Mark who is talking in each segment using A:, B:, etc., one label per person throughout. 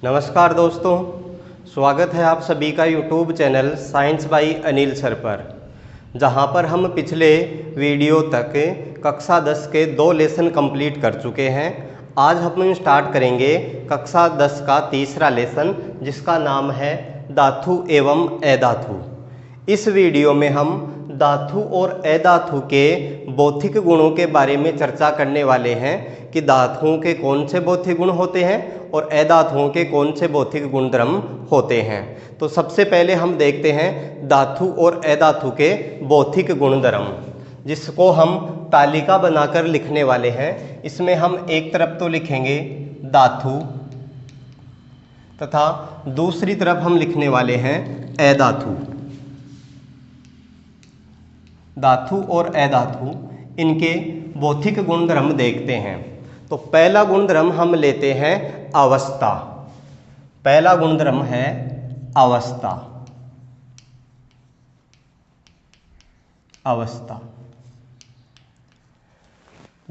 A: नमस्कार दोस्तों, स्वागत है आप सभी का YouTube channel science by Anil sir पर, जहां पर हम पिछले वीडियो तक कक्षा 10 के 2 लेसन कंप्लीट कर चुके हैं। आज हम स्टार्ट करेंगे कक्षा 10 का तीसरा लेसन, जिसका नाम है धातु एवं अधातु। इस वीडियो में हम धातु और अधातु के भौतिक गुणों के बारे में चर्चा करने वाले हैं कि धातुओं के कौन से भौतिक गुण होते हैं और अधातुओं के कौन से भौतिक गुणधर्म होते हैं। तो सबसे पहले हम देखते हैं धातु और अधातु के भौतिक गुणधर्म, जिसको हम तालिका बनाकर लिखने वाले हैं। इसमें हम एक तरफ तो लिखेंगे धातु तथा दूसरी तरफ हम लिखने वाले हैं अधातु। धातु और अधातु, इनके भौतिक गुणधर्म देखते हैं। तो पहला गुणधर्म हम लेते हैं अवस्था। पहला गुणधर्म है अवस्था। अवस्था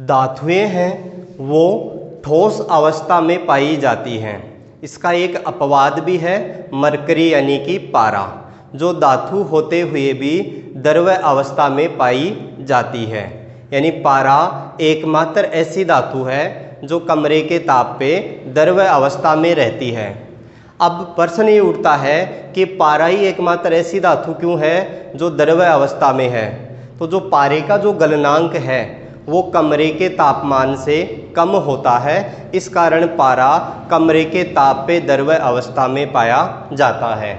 A: धातुएं हैं वो ठोस अवस्था में पाई जाती हैं। इसका एक अपवाद भी है, मरकरी यानी कि पारा, जो धातु होते हुए भी द्रव्य अवस्था में पाई जाती है। यानी पारा एकमात्र ऐसी धातु है जो कमरे के ताप पे द्रव्य अवस्था में रहती है। अब प्रश्न ये उठता है कि पारा ही एकमात्र ऐसी धातु क्यों है जो द्रव्य अवस्था में है। तो जो पारे का जो गलनांक है वो कमरे के तापमान से कम होता है, इस कारण पारा कमरे के ताप पे द्रव्य अवस्था में पाया जाता है।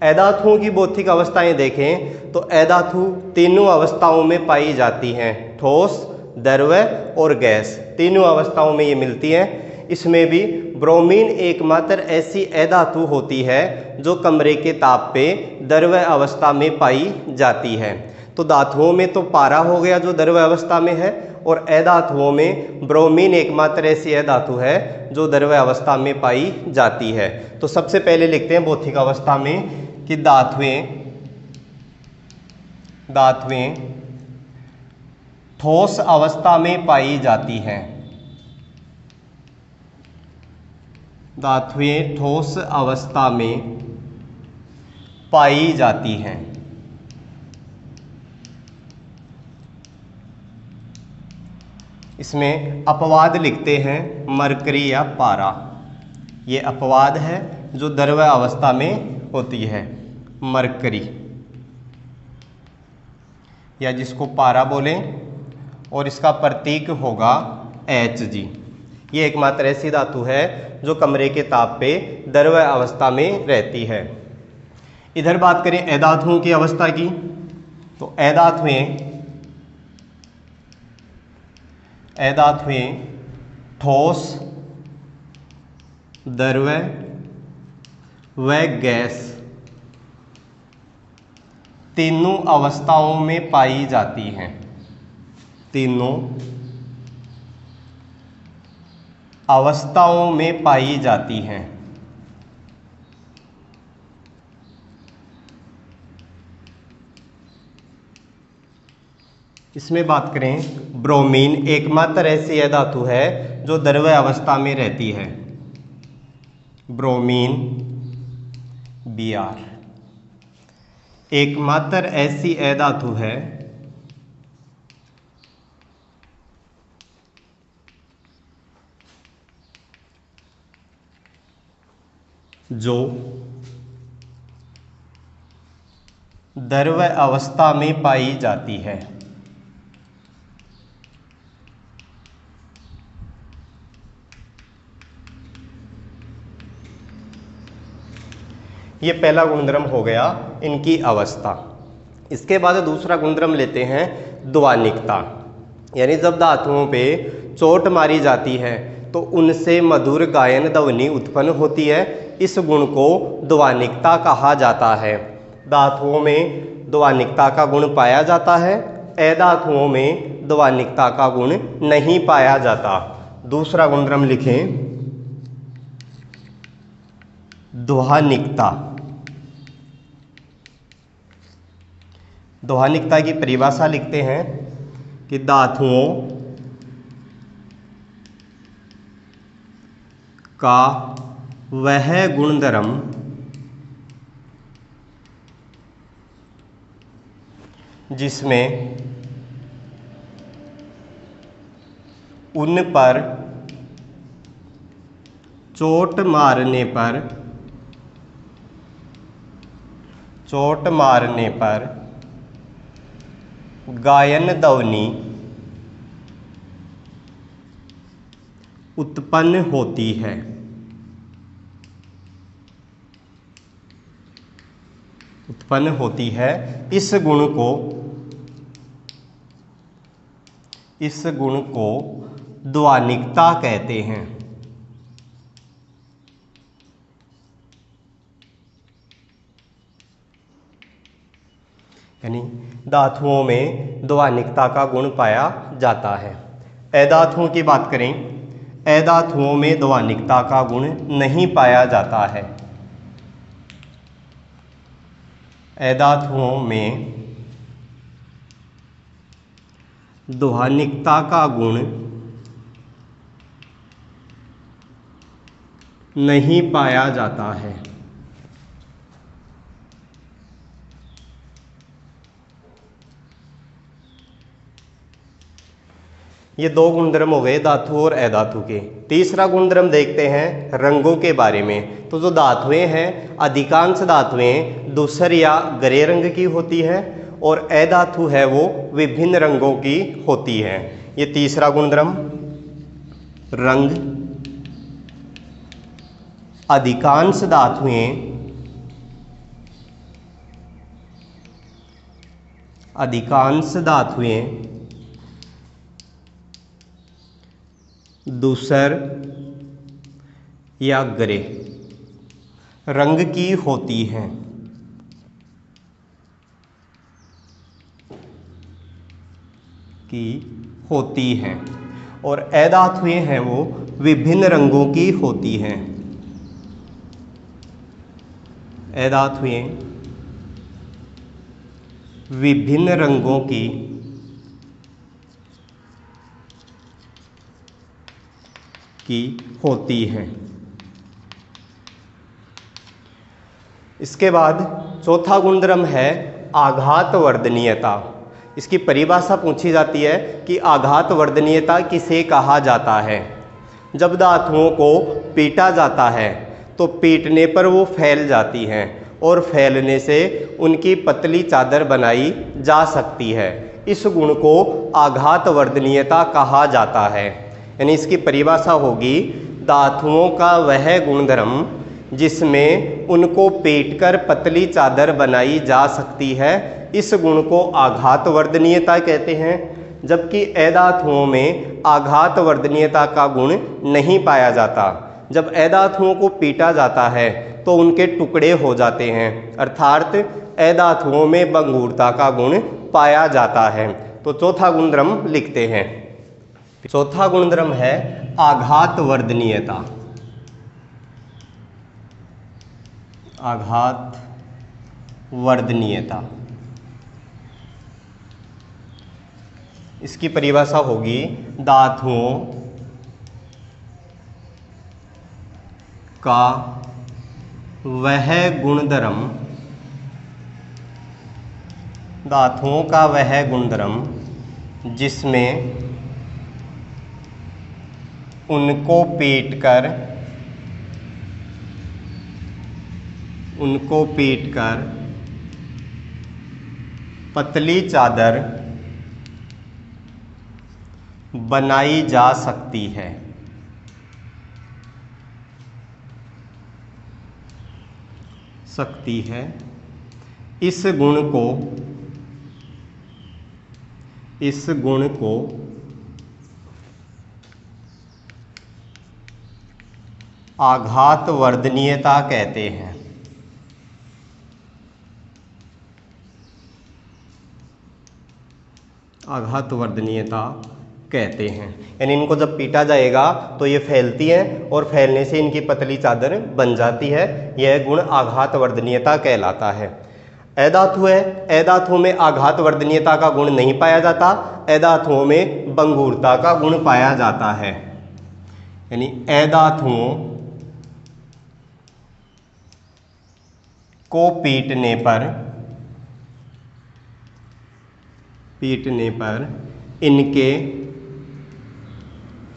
A: अधातुओं की भौतिक अवस्थाएं देखें तो अधातु तीनों अवस्थाओं में पाई जाती हैं, ठोस, द्रव्य और गैस, तीनों अवस्थाओं में ये मिलती हैं। इसमें भी ब्रोमीन एकमात्र ऐसी अधातु होती है जो कमरे के ताप पे द्रव्य अवस्था में पाई जाती है। तो धातुओं में तो पारा हो गया जो द्रव्य अवस्था में है, और अधातुओं में ब्रोमीन एकमात्र ऐसी अधातु है जो द्रव्य अवस्था में पाई जाती है। तो सबसे पहले लिखते हैं भौतिक अवस्था में कि धातुएं ठोस अवस्था में पाई जाती हैं। धातुएं ठोस अवस्था में पाई जाती हैं। इसमें अपवाद लिखते हैं मरकरी या पारा। ये अपवाद है जो द्रव्य अवस्था में होती है, मरकरी, या जिसको पारा बोलें, और इसका प्रतीक होगा Hg। ये एकमात्र ऐसी धातु है जो कमरे के ताप पे द्रव्य अवस्था में रहती है। इधर बात करें अधातुओं की अवस्था की, तो अधातुएं ठोस, द्रव्य व गैस तीनों अवस्थाओं में पाई जाती हैं। तीनों अवस्थाओं में पाई जाती हैं। इसमें बात करें ब्रोमीन एकमात्र ऐसी धातु है जो द्रव्य अवस्था में रहती है। ब्रोमीन Br एकमात्र ऐसी अधातु है जो द्रव्य अवस्था में पाई जाती है। ये पहला गुणधर्म हो गया इनकी अवस्था। इसके बाद दूसरा गुणधर्म लेते हैं ध्वनिकता। यानी जब धातुओं पे चोट मारी जाती है तो उनसे मधुर गायन ध्वनि उत्पन्न होती है। इस गुण को ध्वनिकता कहा जाता है। धातुओं में ध्वनिकता का गुण पाया जाता है, अधातुओं में ध्वनिकता का गुण नहीं पाया जाता। दूसरा गुणधर्म लिखें ध्वनिकता। ध्वनिकता की परिभाषा लिखते हैं कि धातुओं का वह गुणधर्म जिसमें उन पर चोट मारने पर गायन ध्वनि उत्पन्न होती है। इस गुण को ध्वनिकता कहते हैं। यानी धातुओं में ध्वनिकता का गुण पाया जाता है। अधातुओं की बात करें, अधातुओं में ध्वनिकता का गुण नहीं पाया जाता है। अधातुओं में ध्वनिकता का गुण नहीं पाया जाता है। ये दो गुणधर्म हो गए धातु और अधातु के। तीसरा गुणधर्म देखते हैं रंगों के बारे में। तो जो धातुएं हैं, अधिकांश धातुएं धूसर या ग्रे रंग की होती है और अधातु है वो विभिन्न रंगों की होती है। ये तीसरा गुणधर्म रंग। अधिकांश धातुएं धूसर या ग्रे रंग की होती हैं। और अधातुएं हैं वो विभिन्न रंगों की होती हैं। अधातुएं विभिन्न रंगों की होती हैं। इसके बाद चौथा गुणधर्म है आघात वर्धनीयता। इसकी परिभाषा पूछी जाती है कि आघात वर्धनीयता किसे कहा जाता है। जब धातुओं को पीटा जाता है तो पीटने पर वो फैल जाती हैं और फैलने से उनकी पतली चादर बनाई जा सकती है। इस गुण को आघात वर्धनीयता कहा जाता है। यानी इसकी परिभाषा होगी धातुओं का वह गुणधर्म जिसमें उनको पीटकर पतली चादर बनाई जा सकती है, इस गुण को आघात वर्धनीयता कहते हैं। जबकि अधातुओं में आघात वर्धनीयता का गुण नहीं पाया जाता। जब अधातुओं को पीटा जाता है तो उनके टुकड़े हो जाते हैं, अर्थात अधातुओं में भंगुरता का गुण पाया जाता है। तो चौथा गुणधर्म लिखते हैं। चौथा गुणधर्म है आघात वर्धनीयता। आघात वर्धनीयता। इसकी परिभाषा होगी धातुओं का वह गुणधर्म, धातुओं का वह गुणधर्म जिसमें उनको पीटकर पतली चादर बनाई जा सकती है। इस गुण को आघात वर्धनीयता कहते हैं। आघात वर्धनीयता कहते हैं। यानी इनको जब पीटा जाएगा तो ये फैलती हैं और फैलने से इनकी पतली चादर बन जाती है। यह गुण आघात वर्धनीयता कहलाता है। अधातु है, अधातुओं में आघात वर्धनीयता का गुण नहीं पाया जाता, अधातुओं में भंगुरता का गुण पाया जाता है। यानी अधातुओं को पीटने पर इनके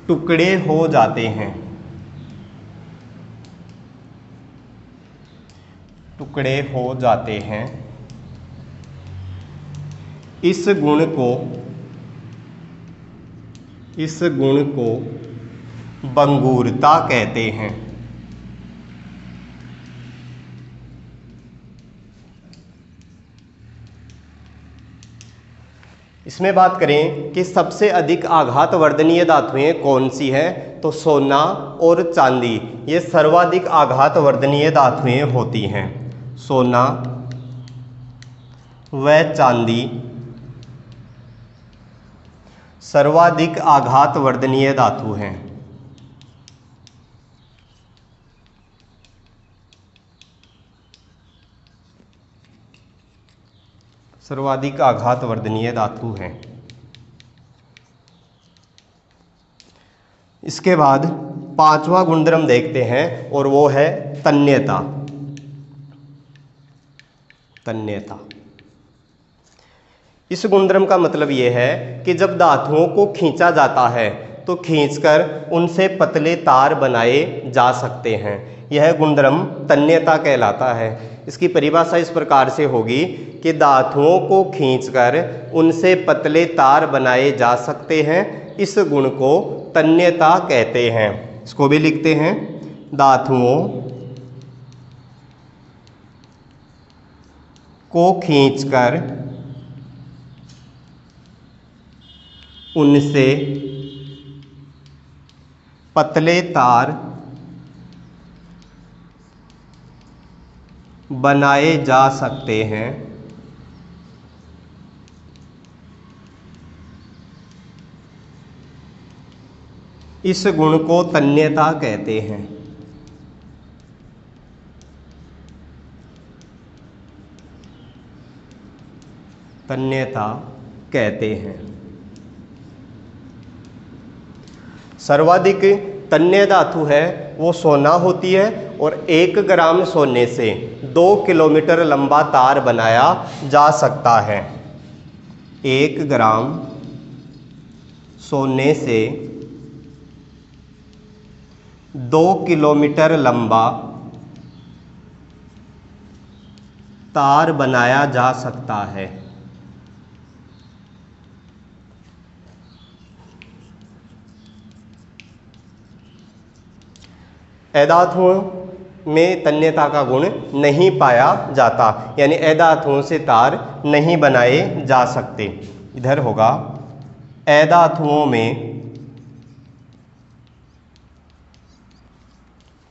A: टुकड़े हो जाते हैं। टुकड़े हो जाते हैं। इस गुण को बंगुरता कहते हैं। इसमें बात करें कि सबसे अधिक आघात वर्धनीय धातुएं कौन सी है, तो सोना और चांदी ये सर्वाधिक आघात वर्धनीय धातुएं होती हैं। सोना व चांदी सर्वाधिक आघात वर्धनीय धातु हैं। सर्वाधिक आघात वर्धनीय धातु हैं। इसके बाद पांचवा गुणधर्म देखते हैं और वो है तन्यता। तन्यता इस गुणधर्म का मतलब ये है कि जब धातुओं को खींचा जाता है तो खींचकर उनसे पतले तार बनाए जा सकते हैं। यह गुणधर्म तन्यता कहलाता है। इसकी परिभाषा इस प्रकार से होगी कि धातुओं को खींचकर उनसे पतले तार बनाए जा सकते हैं। इस गुण को तन्यता कहते हैं। इसको भी लिखते हैं, धातुओं को खींचकर उनसे पतले तार बनाए जा सकते हैं। इस गुण को तन्यता कहते हैं। तन्यता कहते हैं। सर्वाधिक तन्य धातु है वो सोना होती है और 1 ग्राम सोने से 2 किलोमीटर लंबा तार बनाया जा सकता है। 1 ग्राम सोने से 2 किलोमीटर लंबा तार बनाया जा सकता है। अधातुओं में तन्यता का गुण नहीं पाया जाता, यानी अधातुओं से तार नहीं बनाए जा सकते। इधर होगा, अधातुओं में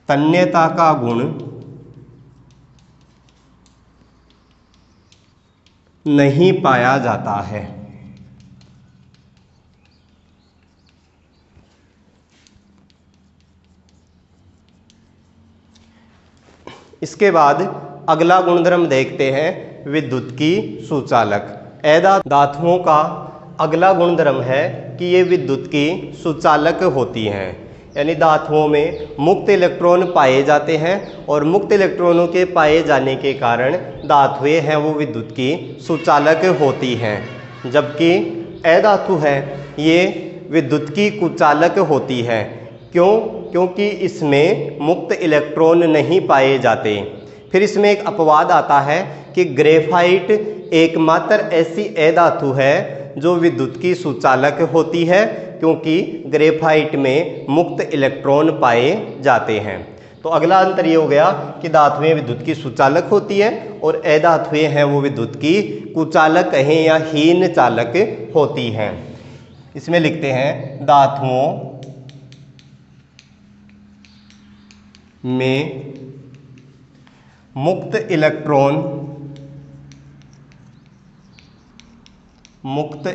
A: तन्यता का गुण नहीं पाया जाता है। इसके बाद अगला गुणधर्म देखते हैं, विद्युत की सुचालक। धातुओं का अगला गुणधर्म है कि ये विद्युत की सुचालक होती हैं, यानी धातुओं में मुक्त इलेक्ट्रॉन पाए जाते हैं और मुक्त इलेक्ट्रॉनों के पाए जाने के कारण धातुएं हैं वो विद्युत की सुचालक होती हैं। जबकि अधातु है ये विद्युत की कुचालक होती है। क्यों? क्योंकि इसमें मुक्त इलेक्ट्रॉन नहीं पाए जाते। फिर इसमें एक अपवाद आता है कि ग्रेफाइट एकमात्र ऐसी अधातु है जो विद्युत की सुचालक होती है, क्योंकि ग्रेफाइट में मुक्त इलेक्ट्रॉन पाए जाते हैं। तो अगला अंतर ये हो गया कि धातुएं विद्युत की सुचालक होती है और अधातुएं हैं वो विद्युत की कुचालक कहें या हीन चालक होती हैं। इसमें लिखते हैं, धातुओं में मुक्त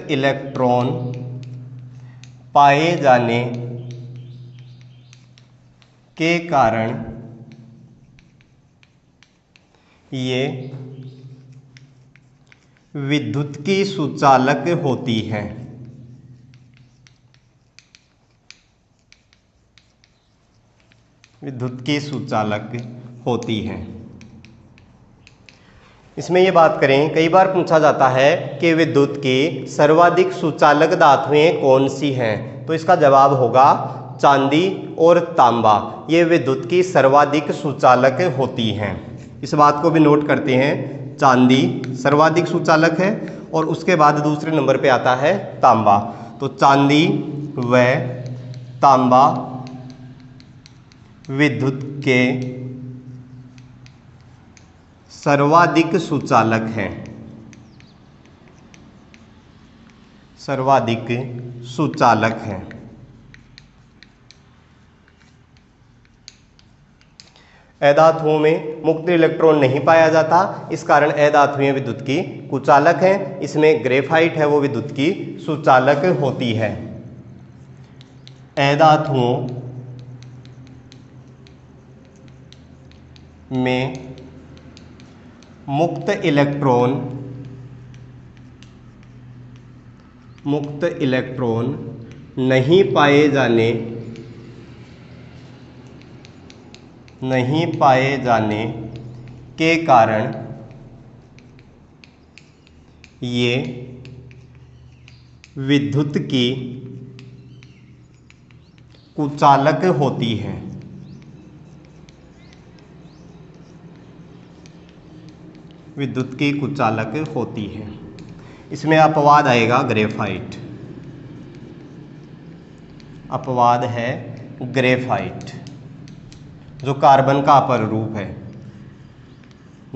A: इलेक्ट्रॉन पाए जाने के कारण ये विद्युत की सुचालक होती हैं। विद्युत की सुचालक होती हैं। इसमें ये बात करें, कई बार पूछा जाता है कि विद्युत की सर्वाधिक सुचालक धातुएं कौन सी हैं, तो इसका जवाब होगा चांदी और तांबा। ये विद्युत की सर्वाधिक सुचालक होती हैं। इस बात को भी नोट करते हैं, चांदी सर्वाधिक सुचालक है और उसके बाद दूसरे नंबर पे आता है तांबा। तो चांदी व तांबा विद्युत के सर्वाधिक सुचालक हैं, सर्वाधिक सुचालक हैं। अधातुओं में मुक्त इलेक्ट्रॉन नहीं पाया जाता, इस कारण अधातुएं विद्युत की कुचालक हैं। इसमें ग्रेफाइट है वो विद्युत की सुचालक होती है। अधातुओं में मुक्त इलेक्ट्रॉन नहीं पाए जाने के कारण ये विद्युत की कुचालक होती हैं। विद्युत की कुचालक होती है। इसमें अपवाद आएगा ग्रेफाइट, अपवाद है ग्रेफाइट जो कार्बन का अपर रूप है।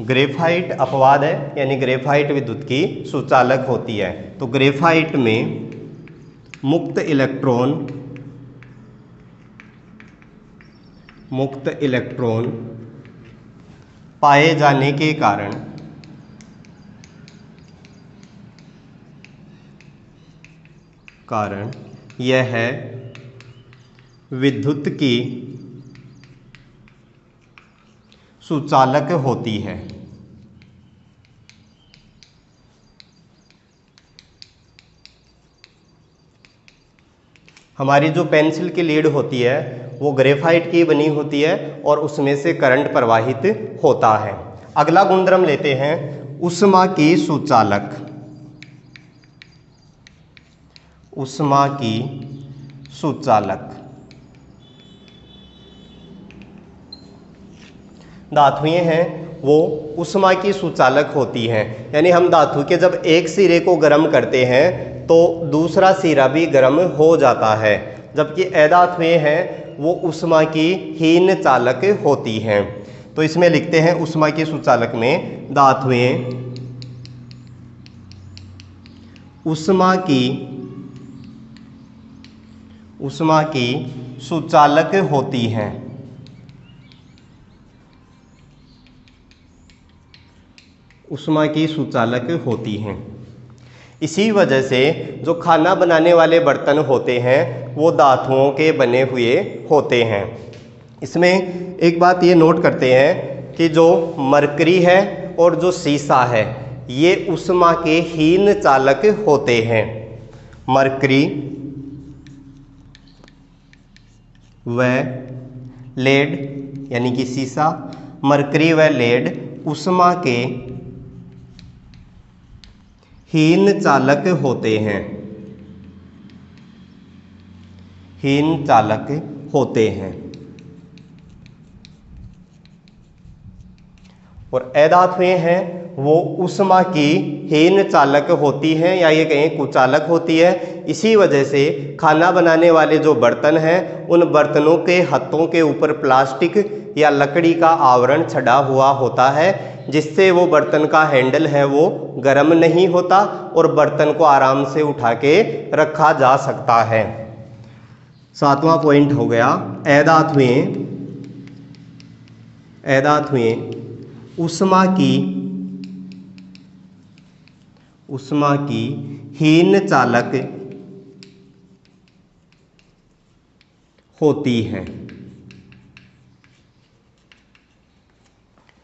A: ग्रेफाइट अपवाद है, यानी ग्रेफाइट विद्युत की सुचालक होती है। तो ग्रेफाइट में मुक्त इलेक्ट्रॉन पाए जाने के कारण यह विद्युत की सुचालक होती है। हमारी जो पेंसिल की लीड होती है वो ग्रेफाइट की बनी होती है और उसमें से करंट प्रवाहित होता है। अगला गुणधर्म लेते हैं ऊष्मा की सुचालक। ऊष्मा की सुचालक धातुएं हैं वो ऊष्मा की सुचालक होती हैं, यानी हम धातु के जब एक सिरे को गर्म करते हैं तो दूसरा सिरा भी गर्म हो जाता है, जबकि अधातुएं हैं वो ऊष्मा की हीन चालक होती हैं। तो इसमें लिखते हैं ऊष्मा की सुचालक में धातुएं ऊष्मा की सुचालक होती हैं। ऊष्मा की सुचालक होती हैं। इसी वजह से जो खाना बनाने वाले बर्तन होते हैं वो धातुओं के बने हुए होते हैं। इसमें एक बात ये नोट करते हैं कि जो मरकरी है और जो सीसा है ये ऊष्मा के हीन चालक होते हैं। मरकरी व लेड यानी कि सीसा, मरकरी व लेड ऊष्मा के हीन चालक होते हैं। हीन चालक होते हैं। और अधातुएं हैं वो ऊष्मा की हीन चालक होती हैं या ये कहें कुचालक होती है। इसी वजह से खाना बनाने वाले जो बर्तन हैं उन बर्तनों के हत्थों के ऊपर प्लास्टिक या लकड़ी का आवरण छड़ा हुआ होता है, जिससे वो बर्तन का हैंडल है वो गर्म नहीं होता और बर्तन को आराम से उठा के रखा जा सकता है। 7वां पॉइंट हो गया अधातुएं ऊष्मा की हीन चालक होती हैं।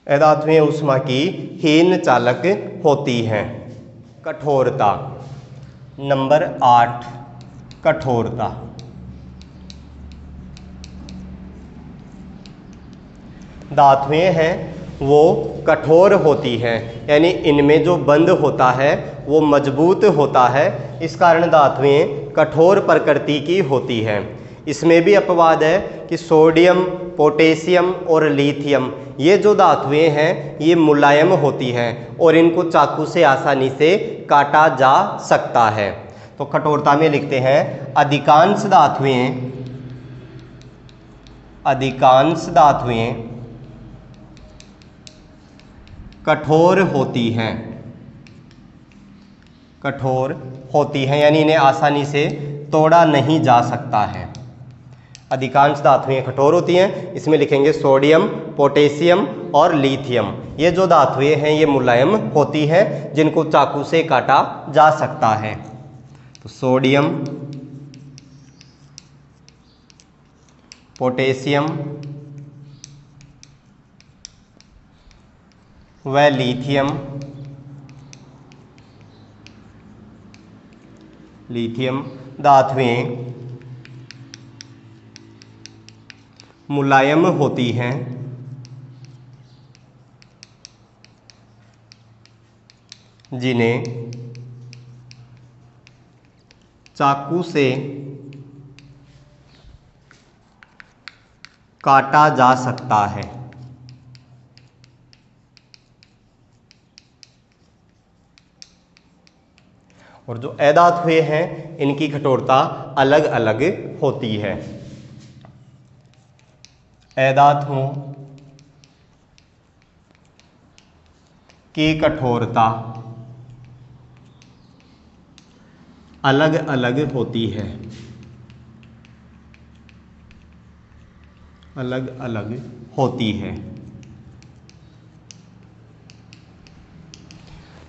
A: अधातुएं ऊष्मा की हीन चालक होती हैं। कठोरता नंबर 8, कठोरता। धातुएं हैं वो कठोर होती हैं, यानी इनमें जो बंध होता है वो मजबूत होता है, इस कारण धातुएं कठोर प्रकृति की होती हैं। इसमें भी अपवाद है कि सोडियम, पोटेशियम और लिथियम ये जो धातुएं हैं ये मुलायम होती हैं और इनको चाकू से आसानी से काटा जा सकता है। तो कठोरता में लिखते हैं अधिकांश धातुएं कठोर होती हैं, यानी इन्हें आसानी से तोड़ा नहीं जा सकता है। अधिकांश धातुएं कठोर होती हैं, इसमें लिखेंगे सोडियम, पोटेशियम और लिथियम। ये जो धातुएं हैं ये मुलायम होती हैं, जिनको चाकू से काटा जा सकता है। तो सोडियम, पोटेशियम व लिथियम धातुएं मुलायम होती हैं, जिन्हें चाकू से काटा जा सकता है। और जो अधातुएं हैं इनकी कठोरता अलग अलग होती है। अधातुओं की कठोरता अलग अलग होती है,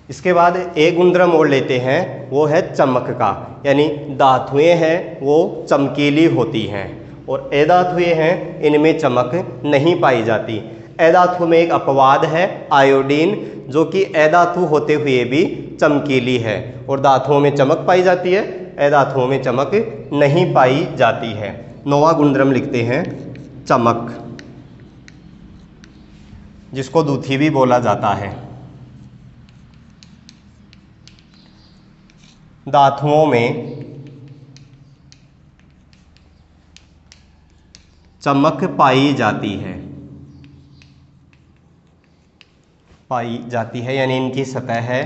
A: इसके बाद एक गुणधर्म और लेते हैं, वो है चमक का, यानी धातुएं हैं वो चमकीली होती हैं और अधातुएं हैं इनमें चमक नहीं पाई जाती। अधातु में एक अपवाद है आयोडीन, जो कि अधातु होते हुए भी चमकीली है और धातुओं में चमक पाई जाती है, अधातुओं में चमक नहीं पाई जाती है। नौवां गुणधर्म लिखते हैं चमक, जिसको दूथी भी बोला जाता है। धातुओं में चमक पाई जाती है, यानी इनकी सतह है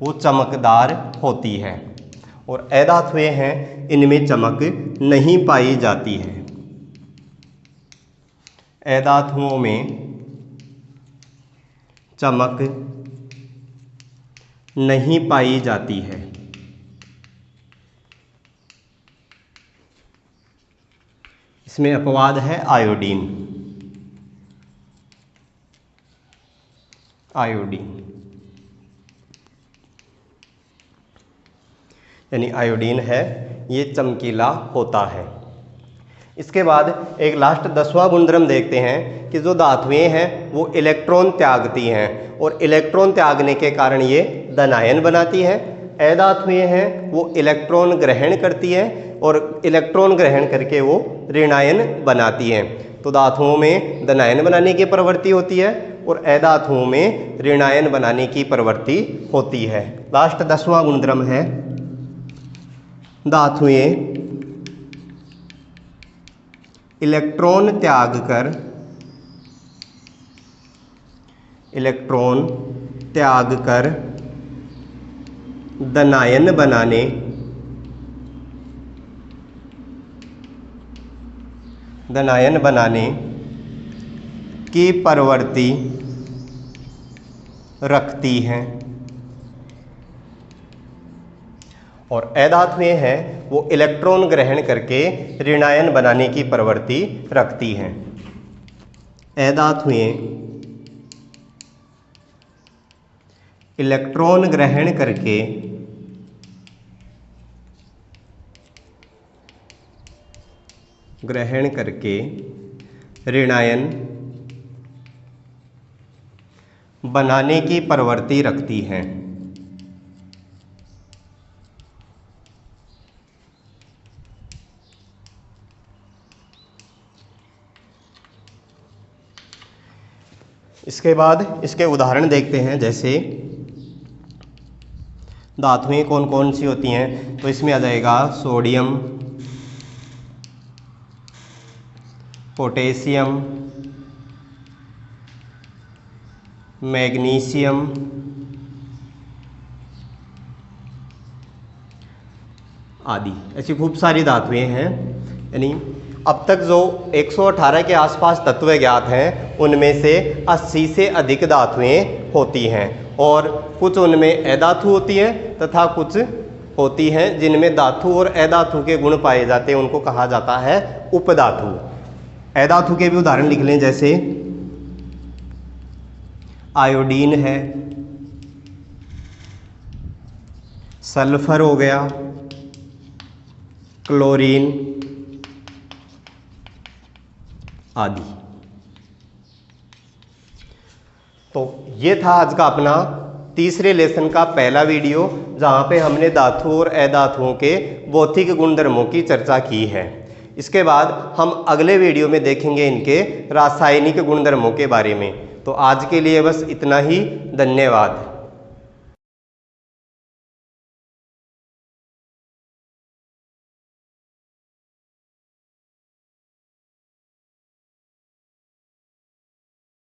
A: वो चमकदार होती है और अधातुएं हैं इनमें चमक नहीं पाई जाती है। अधातुओं में चमक नहीं पाई जाती है। इसमें अपवाद है आयोडीन। यानी आयोडीन है ये चमकीला होता है। इसके बाद एक लास्ट 10वां गुणधर्म देखते हैं कि जो धातुएं हैं वो इलेक्ट्रॉन त्यागती हैं और इलेक्ट्रॉन त्यागने के कारण ये धनायन बनाती हैं। अधातुएं हैं वो इलेक्ट्रॉन ग्रहण करती हैं और इलेक्ट्रॉन ग्रहण करके वो ऋणायन बनाती हैं। तो धातुओं में धनायन बनाने की प्रवृत्ति होती है और अधातुओं में ऋणायन बनाने की प्रवृत्ति होती है। लास्ट 10वां गुणधर्म है धातुएं इलेक्ट्रॉन त्याग कर धनायन बनाने की प्रवृत्ति रखती हैं और अधातुएं हैं वो इलेक्ट्रॉन ग्रहण करके ऋणायन बनाने की प्रवृत्ति रखती हैं। अधातुएं इलेक्ट्रॉन ग्रहण करके ऋणायन बनाने की प्रवृत्ति रखती हैं। इसके बाद इसके उदाहरण देखते हैं, जैसे धातुएं कौन कौन सी होती हैं। तो इसमें आ जाएगा सोडियम, पोटेशियम, मैग्नीशियम, आदि। ऐसी खूब सारी धातुएं हैं। यानी अब तक जो 118 के आसपास तत्व ज्ञात हैं उनमें से 80 से अधिक धातुएं होती हैं, और कुछ उनमें अधातु होती हैं तथा कुछ होती हैं जिनमें धातु और अधातु के गुण पाए जाते हैं, उनको कहा जाता है उपधातु। अधातु के भी उदाहरण लिख लें, जैसे आयोडीन है, सल्फर हो गया, क्लोरीन आदि। तो ये था आज का अपना तीसरे लेसन का पहला वीडियो, जहाँ पे हमने धातु और अधातुओं के भौतिक गुणधर्मों की चर्चा की है। इसके बाद हम अगले वीडियो में देखेंगे इनके रासायनिक गुणधर्मों के बारे में। तो आज के लिए बस इतना ही। धन्यवाद।